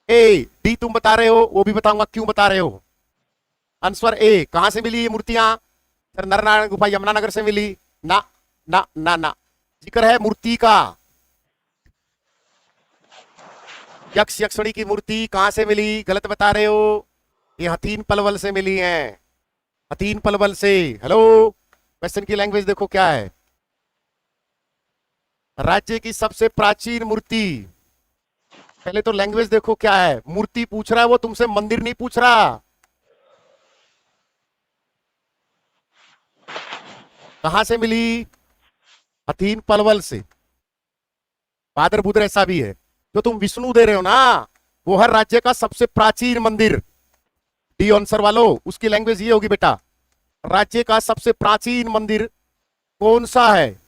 ए। डी तुम बता रहे हो, वो भी बताऊंगा क्यों बता रहे हो। आंसर ए, कहां से मिली ये मूर्तियां? सर नरनारायण गुफा यमुनानगर से मिली। ना ना ना ना, जिक्र है मूर्ति का। यक्ष यक्षिणी की मूर्ति कहां से मिली? गलत बता रहे हो, ये हथीन पलवल से मिली है, हथीन पलवल से। हेलो, क्वेश्चन की लैंग्वेज देखो क्या है। राज्य की सबसे प्राचीन मूर्ति, पहले तो लैंग्वेज देखो क्या है। मूर्ति पूछ रहा है वो, तुमसे मंदिर नहीं पूछ रहा। कहां से मिली? हथीन पलवल से। बादर बुदर ऐसा भी है, जो तुम विष्णु दे रहे हो ना, वो हर राज्य का सबसे प्राचीन मंदिर। डी आंसर वालों, उसकी लैंग्वेज ये होगी बेटा, राज्य का सबसे प्राचीन मंदिर कौन सा है?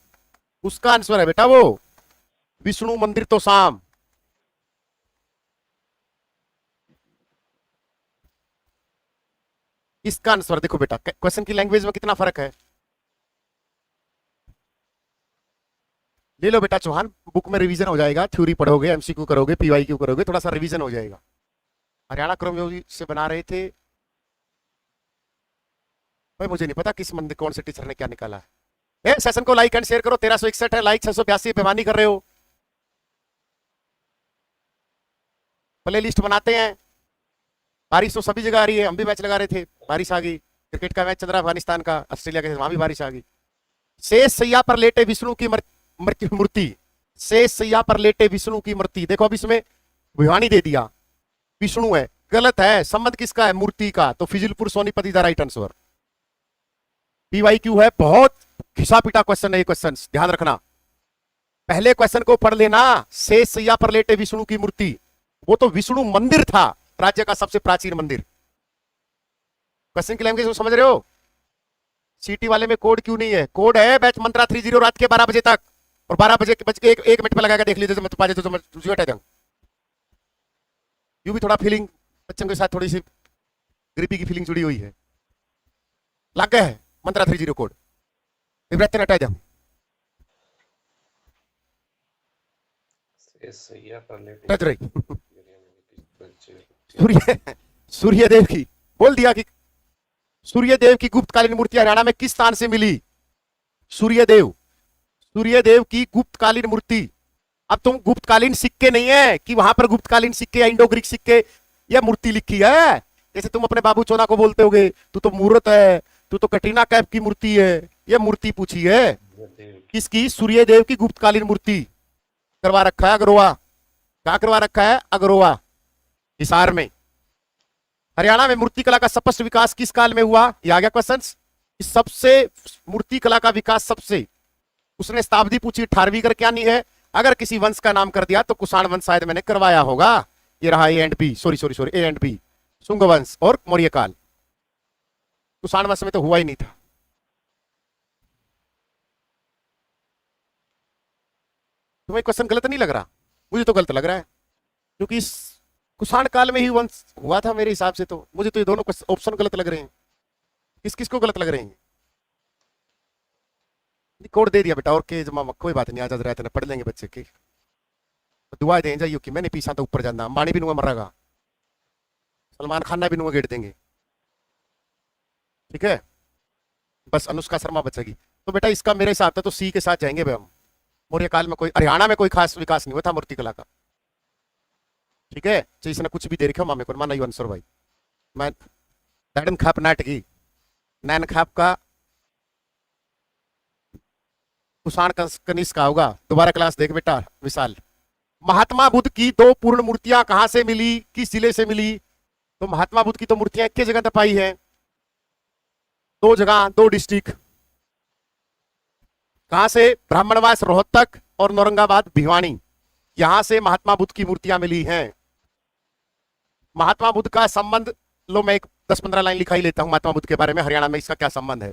उसका आंसर है बेटा वो विष्णु मंदिर तो शाम। इसका आंसर देखो बेटा, क्वेश्चन की लैंग्वेज में कितना फर्क है। ले लो बेटा चौहान, बुक में रिवीजन हो जाएगा, थ्योरी पढ़ोगे, एमसीक्यू करोगे, पीवाईक्यू करोगे, थोड़ा सा रिवीजन हो जाएगा। हरियाणा क्रमयोगी से बना रहे थे भाई, मुझे नहीं पता किस मंदिर, कौन से टीचर ने क्या निकाला है। सेशन को लाइक एंड शेयर करो, 1361 है लाइक, 682 बेमानी कर रहे हो। प्ले लिस्ट बनाते हैं। बारिश तो सभी जगह आ रही है, हम भी मैच लगा रहे थे, बारिश आ गई। क्रिकेट का मैच चल रहा है अफगानिस्तान का, ऑस्ट्रेलिया के, वहां भी बारिश आ गई। शेष सैया पर लेटे विष्णु की मूर्ति, शेष सैया पर लेटे विष्णु की मूर्ति। देखो अब इसमें भिवानी दे दिया, विष्णु है, गलत है। संबंध किसका है? मूर्ति का। तो Fazilpur Sonipat is the right answer. PYQ है, बहुत घिसा पिटा क्वेश्चन है ये क्वेश्चन, ध्यान रखना। पहले क्वेश्चन को पढ़ लेना। शेष सैया पर लेटे विष्णु की मूर्ति, वो तो विष्णु मंदिर था, राज्य का सबसे प्राचीन मंदिर। क्वेश्चन की लैंग्वेज समझ रहे हो? सीटी वाले में कोड क्यों नहीं है? कोड है बैच मंत्रा 30 रात के 12 बजे तक, और 12 बजे बज के एक मिनट में लगाकर देख लीजिए, तो पाजे तो यू भी थोड़ा फीलिंग बच्चों के साथ थोड़ी सी ग्रिपी की फीलिंग जुड़ी हुई है। लग गया है मंत्रा 30 कोड, विब्रत हटा जाओ। सूर्य सूर्यदेव की बोल दिया कि सूर्यदेव की गुप्तकालीन मूर्ति हरियाणा में किस स्थान से मिली? सूर्यदेव, सूर्यदेव की गुप्तकालीन मूर्ति। अब तुम गुप्तकालीन सिक्के नहीं है कि वहां पर गुप्तकालीन सिक्के या इंडो ग्रीक सिक्के या मूर्ति लिखी है। जैसे तुम अपने बाबू चोना को बोलते होगे तू तो मूर्त है, तू तो कटरीना कैफ की मूर्ति है। ये मूर्ति पूछी है किसकी? सूर्यदेव की गुप्तकालीन मूर्ति करवा रखा है अग्रोवा। क्या करवा रखा है? अग्रोवा, हिसार में। हरियाणा में मूर्ति कला का स्पष्ट विकास किस काल में हुआ? ये आ गया क्वेश्चन। सबसे मूर्ति कला का विकास सबसे, उसने शताब्दी पूछी 18वीं कर क्या नहीं है। अगर किसी वंश का नाम कर दिया तो कुषाण वंश शायद मैंने करवाया होगा। ये रहा A and B, sorry sorry sorry, A and B, Shunga वंश और मौर्य काल। कुषाण वंश में तो हुआ ही नहीं था। तुम्हें क्वेश्चन गलत नहीं लग रहा? मुझे तो गलत लग रहा है, क्योंकि इस कुषाण काल में ही वंश हुआ था मेरे हिसाब से। तो मुझे तो ये दोनों ऑप्शन गलत लग रहे हैं। किस किस को गलत लग रहे हैं? कोड दे दिया बेटा, और के जमा कोई बात नहीं, आजाद रहते ना, पढ़ लेंगे बच्चे की दुआ दें जाइयो कि मैंने पीछा तो ऊपर जाना, अंबानी भी नुआ मरेगा, सलमान खान भी नुआ गेट देंगे। ठीक है, बस अनुष्का शर्मा बचेगी। तो बेटा इसका मेरे हिसाब से तो सी के साथ जाएंगे भाई हम। मौर्य काल में कोई हरियाणा में कोई खास विकास नहीं हुआ था मूर्तिकला का। ठीक है, चाहे इसने कुछ भी दे रखा मामे को माना यू आंसर भाई। मैं दैडन खाप नाटकी नैन खाप का कुषाण कनिष्क का होगा। दोबारा क्लास देख बेटा विशाल। महात्मा बुद्ध की दो पूर्ण मूर्तियां कहां से मिली, किस जिले से मिली? तो महात्मा बुद्ध की तो मूर्तियां एक ही जगह पाई है, दो जगह, दो डिस्ट्रिक्ट। कहां से? ब्राह्मणवास रोहतक और औरंगाबाद भिवानी, यहां से महात्मा बुद्ध की मूर्तियां मिली हैं। महात्मा बुद्ध का संबंध लो, मैं एक 10-15 लाइन लिखा ही लेता हूं महात्मा बुद्ध के बारे में, हरियाणा में इसका क्या संबंध है।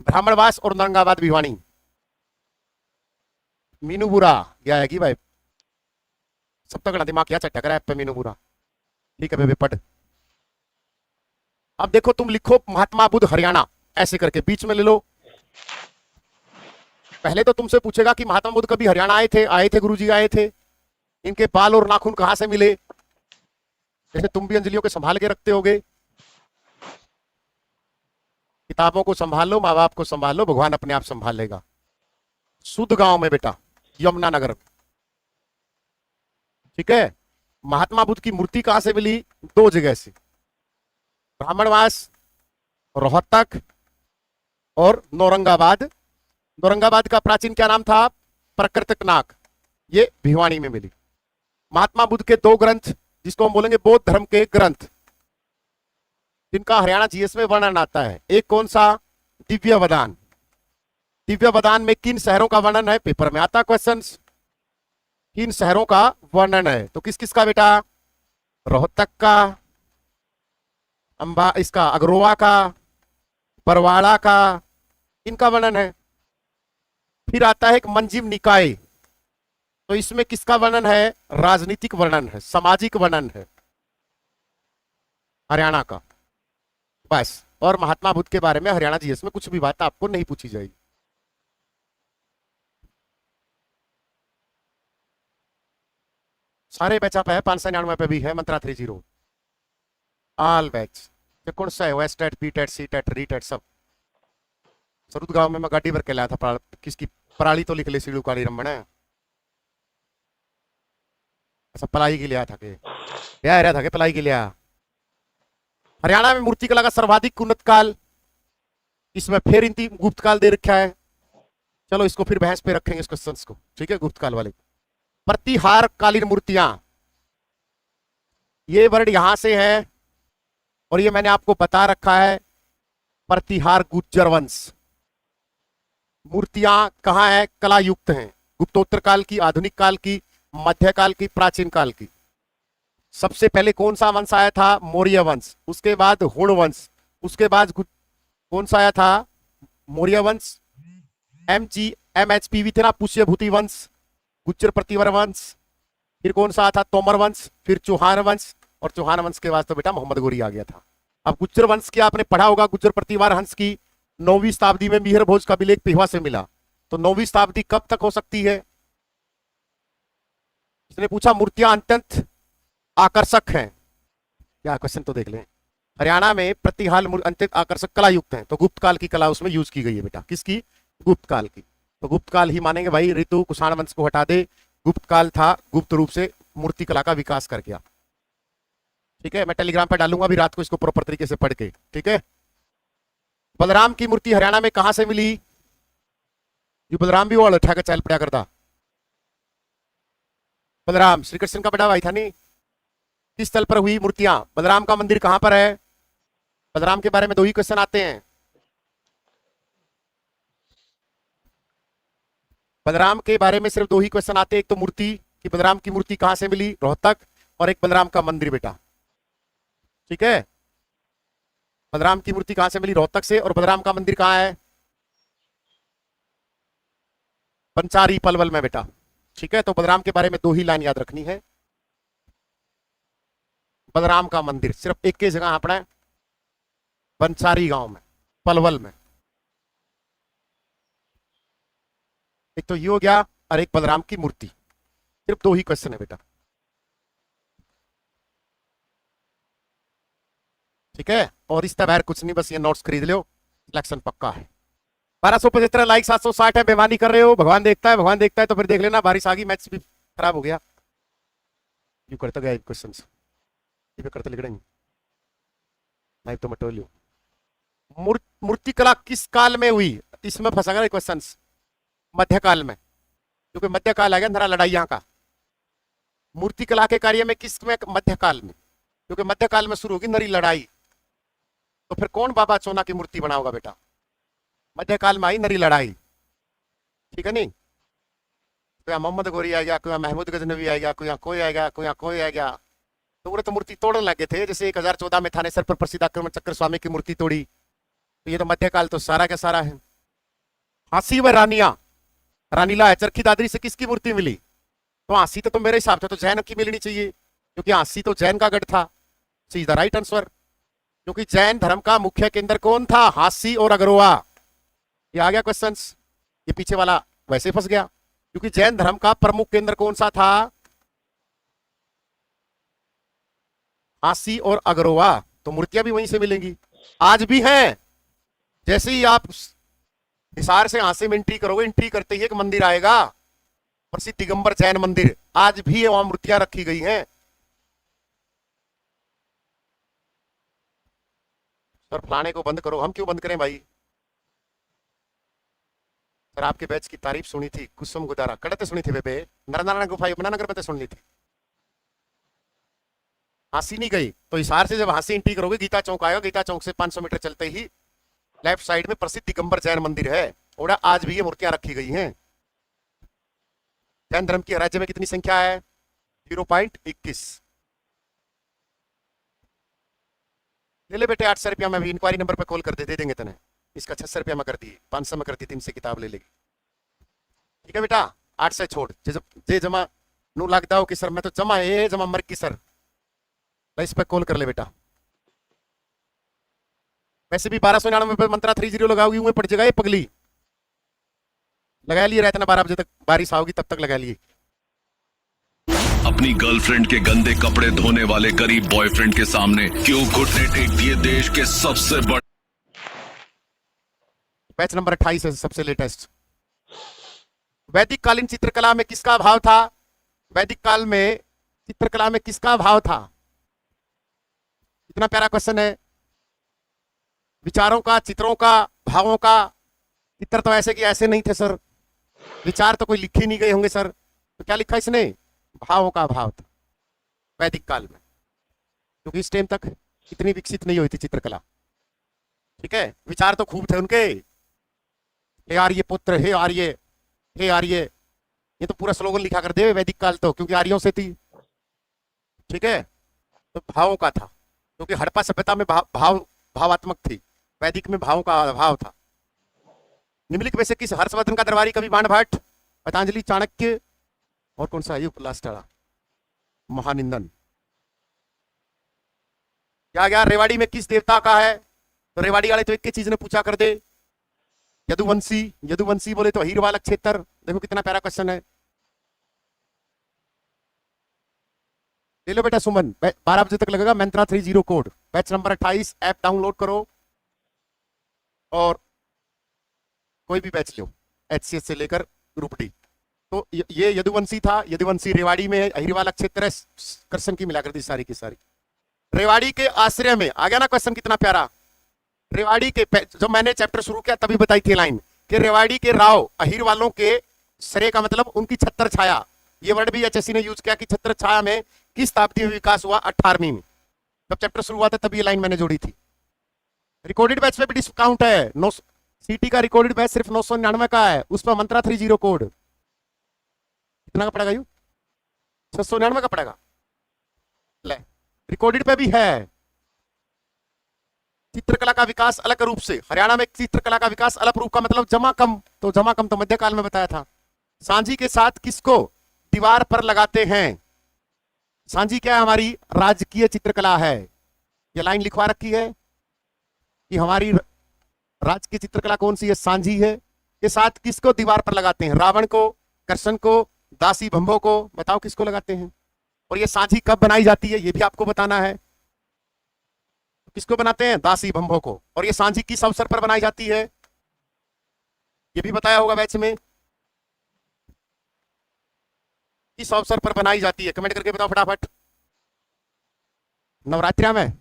ब्राह्मणवास और औरंगाबाद भिवानी। मीनू बुरा क्या है कि भाई सब तक दिमाग क्या चट्टा करा पे मीनू बुरा। ठीक है बेबे पढ़। अब देखो तुम लिखो महात्मा बुद्ध हरियाणा ऐसे करके बीच में ले लो। पहले तो तुमसे पूछेगा कि महात्मा बुद्ध कभी हरियाणा आए थे गुरुजी आए थे। इनके बाल और नाखून कहां से मिले? जैसे तुम भी अंजलियों के संभाल के रखते होगे। किताबों को संभाल लो, माँ बाप को संभाल लो, भगवान अपने आप संभाल लेगा। शुद्ध गांव में बेटा, यमुनानगर। ठीक है, महात्मा बुद्ध की मूर्ति कहां से मिली? दो जगह से, ब्राह्मणवास रोहतक और औरंगाबाद। औरंगाबाद का प्राचीन क्या नाम था? प्रकृतकनाक, ये भिवानी में मिली। महात्मा बुद्ध के दो ग्रंथ, जिसको हम बोलेंगे बौद्ध धर्म के ग्रंथ, जिनका हरियाणा जीएस में वर्णन आता है। एक कौन सा? दिव्य वदान। दिव्य वदान में किन शहरों का वर्णन है? पेपर में आता क्वेश्चंस। किन शहरों का वर्णन है? तो किस किस का बेटा? रोहतक का, इसका अगरोवा का, बरवाड़ा का, इनका वर्णन है। फिर आता है एक मंजिम निकाय, तो इसमें किसका वर्णन है? राजनीतिक वर्णन है, सामाजिक वर्णन है हरियाणा का। बस, और महात्मा बुद्ध के बारे में हरियाणा जीएस में कुछ भी बात आपको नहीं पूछी जाएगी। सारे बैच आप है, 599 पे भी है मंत्रा 30। ऑल बैच कौन सा है? West TET, B TET, C TET, REET सब। सरुद गांव में मैं गाड़ी भर के लाया था। किसकी पराली तो लिख ले, सीढ़ू काली रमन है। अच्छा पलाई के लिया था के क्या रहा था के पलाई के लिया। हरियाणा में मूर्तिकला का सर्वाधिक उन्नत काल, इसमें फिर इंती गुप्त काल दे रखा है। चलो इसको फिर बहस पे रखेंगे इस क्वेश्चन को। ठीक है, गुप्त काल वाले। प्रतिहार कालीन मूर्तियां, ये वर्ड यहां से है और ये मैंने आपको बता रखा है। प्रतिहार गुर्जर वंश मूर्तियां कहां है? कला युक्त हैं। गुप्तोत्तर काल की, आधुनिक काल की, मध्यकाल की, प्राचीन काल की। सबसे पहले कौन सा वंश आया था? मौर्य वंश। उसके बाद हुण वंश। उसके बाद कौन सा आया था? मौर्य वंश। MHP वितना पुष्यभूति वंश, गुज्जर प्रतिवर वंश। फिर कौन सा था? तोमर वंश। फिर चौहान वंश, और चौहान वंश के बाद तो बेटा मोहम्मद गोरी आ गया था। अब गुज्जर वंश की आपने पढ़ा होगा, गुज्जर प्रतिवार हंस की 9वीं शताब्दी में मिहिर भोज का अभिलेख पेहवा से मिला। तो 9वीं शताब्दी कब तक हो सकती है? इसने पूछा मूर्तियां अत्यंत आकर्षक हैं। क्या क्वेश्चन तो देख लें। हरियाणा में प्रतिहाल अत्यंत आकर्षक कला युक्त हैं, तो गुप्त काल की कला उसमें यूज की गई है बेटा। किसकी? गुप्त काल की। तो गुप्त काल ही मानेंगे भाई। ऋतु कुषाण वंश को हटा दे, गुप्त काल था, गुप्त रूप से मूर्ति कला का विकास कर गया। ठीक है, मैं टेलीग्राम पर डालूंगा अभी रात को इसको प्रॉपर तरीके से पढ़ के। ठीक है, बलराम की मूर्ति हरियाणा में कहां से मिली? ये बलराम भी वो उठा के चल पड़ा करता। बलराम श्री कृष्ण का बड़ा भाई था नहीं। किस स्थल पर हुई मूर्तियां? बलराम का मंदिर कहां पर है? बलराम के बारे में 2 ही क्वेश्चन आते हैं। बलराम के बारे में सिर्फ 2 ही क्वेश्चन आते हैं। एक तो मूर्ति कि बलराम की मूर्ति कहां से मिली, रोहतक, और एक बलराम का मंदिर बेटा। ठीक है, बलराम की मूर्ति कहां से मिली? रोहतक से। और बलराम का मंदिर कहां है? पंचारी पलवल में बेटा। ठीक है, तो बलराम के बारे में 2 ही लाइन याद रखनी है। बलराम का मंदिर सिर्फ एक ही जगह अपना है, पंचारी गांव में, पलवल में। एक तो ये हो गया, और एक बलराम की मूर्ति। सिर्फ 2 ही क्वेश्चन है बेटा। ठीक है, और इस तरह कुछ नहीं, बस ये नोट्स खरीद लो, सिलेक्शन पक्का है। 1275 लाइक, 760 है। बेईमानी कर रहे हो, भगवान देखता है, भगवान देखता है। तो फिर देख लेना, बारिश आ गई, मैच भी खराब हो गया। यू करता गया क्वेश्चन ये करते लिख रहे हैं तो मटोलियो। मूर्तिकला किस काल में हुई? इसमें फंसा गया क्वेश्चन। मध्यकाल में, क्योंकि मध्यकाल आ गया अंधेरा लड़ाइयां का। मूर्तिकला के कार्य में किस में? मध्यकाल में, क्योंकि मध्यकाल में शुरू होगी नरी लड़ाई। तो फिर कौन बाबा चोना की मूर्ति बनाओगा बेटा? मध्यकाल में आई नरी लड़ाई, ठीक है नहीं? कोई मोहम्मद गोरी आ गया, कोई महमूद गजनवी आ गया, कोई आ गया, कोई आ गया। तो वो तो मूर्ति तोड़ने लगे थे। जैसे 1014 में थानेसर पर प्रसिद्ध आक्रमण चक्र स्वामी की मूर्ति तोड़ी। तो ये तो मध्यकाल तो सारा का सारा है। हाँसी व रानिया, रानीला है चरखी दादरी से किसकी मूर्ति मिली? तो हाँसी तो मेरे हिसाब से तो जैन की मिलनी चाहिए, क्योंकि हाँसी तो जैन का गढ़ था। सी द राइट आंसर, क्योंकि जैन धर्म का मुख्य केंद्र कौन था? हाँसी और अग्रवा। ये आ गया क्वेश्चन। ये पीछे वाला वैसे फंस गया, क्योंकि जैन धर्म का प्रमुख केंद्र कौन सा था? हाँसी और अग्रवा। तो मूर्तियां भी वहीं से मिलेंगी, आज भी हैं। जैसे ही आप हिसार से हाँसी में एंट्री करोगे, एंट्री करते ही एक मंदिर आएगा, प्रसिद्ध दिगंबर जैन मंदिर। आज भी वहां मूर्तियां रखी गई हैं। सर फलाने को बंद करो। हम क्यों बंद करें भाई? सर आपके बैच की तारीफ सुनी थी, कुसुम गुदारा कड़ते सुनी थी बेबे। नरनारायण गुफा यमुनानगर में तो सुन ली थी। हाँसी नहीं गई तो हिसार से जब हाँसी एंट्री करोगे, गीता चौक आएगा। गीता चौक से 500 मीटर चलते ही लेफ्ट साइड में प्रसिद्ध दिगंबर जैन मंदिर है। और आज भी ये मूर्तियां रखी गई हैं। जैन धर्म की राज्य में कितनी संख्या है? 0.21। ले ले बेटे 800 रुपया में भी इंक्वायरी नंबर पे कॉल कर दे देंगे तने। इसका 600 रुपया में कर दी, 500 में कर दी, 300 किताब ले लेगी। ठीक है बेटा, 800 छोड़ जे जमा नू लगता हो कि सर मैं तो जमा है जमा मर की सर, इस पे कॉल कर ले बेटा। वैसे भी 1299 पे मंत्रा 30 लगाओगी उन्हें पड़ जाएगा। ये पगली लगा लिए रहते ना, 12 बजे तक बारिश आओगी तब तक लगा लिए। अपनी गर्लफ्रेंड के गंदे कपड़े धोने वाले गरीब बॉयफ्रेंड के सामने क्यों घुटने टेक दिए देश के सबसे बड़े। बैच नंबर 28 है सबसे लेटेस्ट। वैदिक कालीन चित्रकला में किसका भाव था? वैदिक काल में चित्रकला में किसका भाव था? इतना प्यारा क्वेश्चन है। विचारों का, चित्रों का, भावों का। चित्र तो ऐसे कि ऐसे नहीं थे सर, विचार तो कोई लिखे नहीं गए होंगे सर। तो क्या लिखा इसने? भावों का भाव था वैदिक काल में, क्योंकि इस टाइम तक इतनी विकसित नहीं हुई थी चित्रकला। ठीक है, विचार तो खूब थे उनके। हे आर्य पुत्र, हे आर्य, हे आर्य। ये तो पूरा स्लोगन लिखा कर दे वैदिक काल तो, क्योंकि आर्यों से थी। ठीक है, तो भावों का था, क्योंकि हड़प्पा सभ्यता में भावात्मक थी। वैदिक में भावों का अभाव था। निम्नलिखित में से किस हर्षवर्धन का दरबारी कवि बाण भट्ट, पतंजलि, चाणक्य और कौन सा युग लास्ट वाला? महानिंदन। क्या गया? रेवाड़ी में किस देवता का है? तो रेवाड़ी वाले तो एक ही चीज ने पूछा कर दे, यदुवंशी। यदुवंशी बोले तो अहीर वाला क्षेत्र। देखो कितना प्यारा क्वेश्चन है। ले लो बेटा सुमन, 12 बजे तक लगेगा मंत्रा 30 code. Batch number 28 app download करो और कोई भी बैच लो, HCS से लेकर ग्रुप डी। तो ये यदुवंशी था। यदुवंशी रेवाड़ी में अहीर वाला क्षेत्र है। कृष्ण की मिला कर दी सारी की सारी। रेवाड़ी के आश्रय में आ गया ना क्वेश्चन, कितना प्यारा। रेवाड़ी के जो मैंने चैप्टर शुरू किया तभी बताई थी लाइन कि रेवाड़ी के राव अहीर वालों के श्रेय का मतलब उनकी छत्र छाया। ये वर्ड भी HSC ने यूज किया कि छत्र छाया में किस शताब्दी में विकास हुआ? 18वीं में। जब चैप्टर शुरू हुआ था तब ये लाइन मैंने जोड़ी थी। रिकॉर्डेड बैच पे भी डिस्काउंट है। सीटी का रिकॉर्डेड बैच सिर्फ 999 का है, उस पर मंत्रा 30 कोड। कितना का पड़ेगा? यू 699 का पड़ेगा। ले, रिकॉर्डेड पे भी है। चित्रकला का विकास अलग रूप से, हरियाणा में चित्रकला का विकास अलग रूप का मतलब जमा कम। तो जमा कम तो मध्यकाल में बताया था। सांझी के साथ किसको दीवार पर लगाते हैं? सांझी क्या है? हमारी राजकीय चित्रकला है। ये लाइन लिखवा रखी है कि हमारी राजकीय चित्रकला कौन सी है? सांझी है। के साथ किसको दीवार पर लगाते हैं? रावण को, कृष्ण को, दासी भंभो को। बताओ किसको लगाते हैं? और ये सांझी कब बनाई जाती है ये भी आपको बताना है। किसको बनाते हैं? दासी भंभो को। और ये सांझी किस अवसर पर बनाई जाती है? ये भी बताया होगा बैच में। किस अवसर पर बनाई जाती है, कमेंट करके बताओ फटाफट। नवरात्रि में,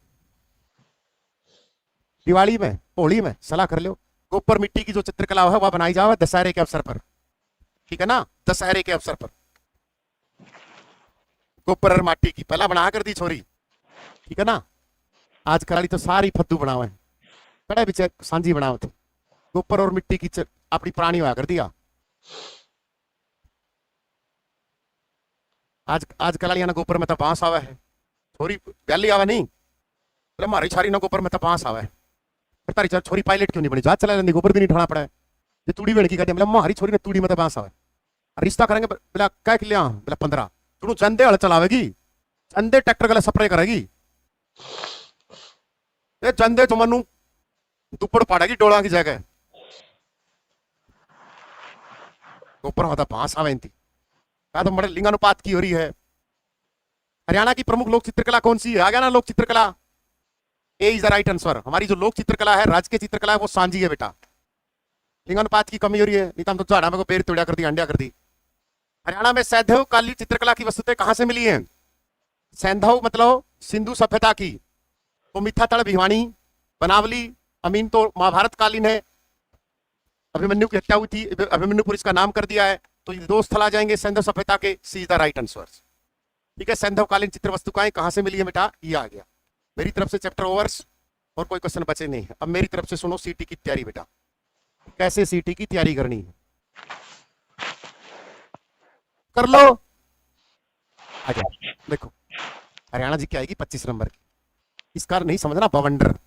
दिवाली में, होली में, सलाह कर लो। गोबर मिट्टी की जो चित्रकला है वह बनाई जाए दशहरे के अवसर पर, ठीक है ना, दशहरे के अवसर पर। गोबर और माटी की पहला बना कर दी छोरी, ठीक है ना। आज कराली तो सारी फद्दू बनावे, कड़े बिचे सांझी बनाओ थे। गोबर और मिट्टी की अपनी प्राणी हुआ कर दिया। आज करालिया ना गोबर में तो बांस आवे है, छोरी पहली आवे नहीं, हमारी छारी ना गोबर में तो बांस आवे। फिर तारी छोरी पायलट क्यों नहीं बनी, जहाज चला लेंदी, गोबर भी नहीं ठाना पड़ा है। ये तूड़ी बेड़ की कहते हैं, हमारी छोरी ने तूड़ी में तो बांस आवे। रिश्ता करेंगे बोला क्या कि लिया बोला 15, तू चंदे हल चलावेगी, चंदे ट्रैक्टर गले स्प्रे करेगी, ये चंदे तो मनु दुपड़ पाड़ेगी डोला की जगह। गोबर होता बांस आवे थी क्या, तो बड़े लिंगानुपात की हो रही है। हरियाणा की प्रमुख लोक चित्रकला कौन सी है, आ गया ना लोक चित्रकला, ए इज द राइट आंसर। हमारी जो लोक चित्रकला है, राज्य की चित्रकला है, वो सांझी है बेटा। लिंगानुपात की कमी हो रही है, नहीं तो हम तो झाड़ा में को पेड़ तोड़ा कर दी, अंडिया कर दी। हरियाणा में सैंधव कालीन चित्रकला की वस्तुएं कहां से मिली हैं? सैंधव मतलब सिंधु सभ्यता की, तो मिथा तड़ भिवानी, बनावली, अमीन तो महाभारत कालीन है। अभिमन्यु की हत्या हुई थी, अभिमन्युपुर इसका नाम कर दिया है, तो ये 2 स्थल आ जाएंगे सैंधव सभ्यता के। सी इज द राइट आंसर, ठीक है। सैंधव कालीन चित्र वस्तुएं कहां से मिली है बेटा, ये आ गया। मेरी तरफ से चैप्टर ओवर्स, और कोई क्वेश्चन बचे नहीं है। अब मेरी तरफ से सुनो सीटी की तैयारी बेटा, कैसे सीटी की तैयारी करनी है, कर लो। आ जाओ, देखो हरियाणा जी की आएगी 25 नंबर की, इसका नहीं समझना बवंडर,